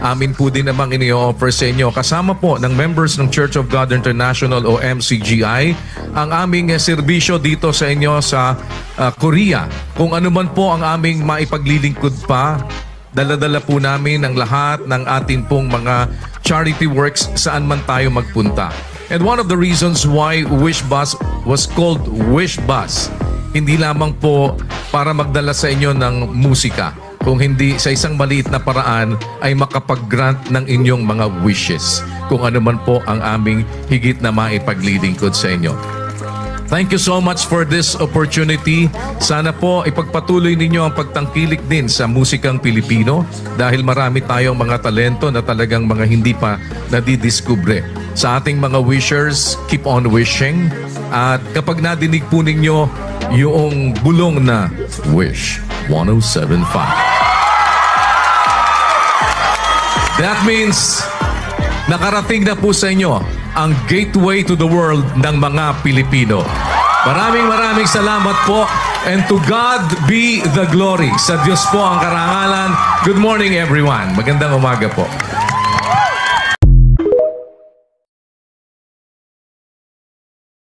Amin po din namang ini-offer sa inyo kasama po ng members ng Church of God International o MCGI ang aming serbisyo dito sa inyo sa Korea. Kung ano man po ang aming maipaglilingkod pa, dala-dala po namin ang lahat ng atin pong mga charity works saan man tayo magpunta. And one of the reasons why Wish Bus was called Wish Bus, hindi lamang po para magdala sa inyo ng musika, kung hindi sa isang maliit na paraan ay makapag-grant ng inyong mga wishes kung ano man po ang aming higit na maipaglilingkod sa inyo. Thank you so much for this opportunity. Sana po ipagpatuloy ninyo ang pagtangkilik din sa musikang Pilipino dahil marami tayong mga talento na talagang mga hindi pa nadidiskubre. Sa ating mga wishers, keep on wishing. At kapag nadinig po ninyo yung bulong na Wish 1075. That means nakarating na po sa inyo ang gateway to the world ng mga Pilipino. Maraming salamat po, and to God be the glory. Sa Diyos po ang karangalan. Good morning everyone. Magandang umaga po.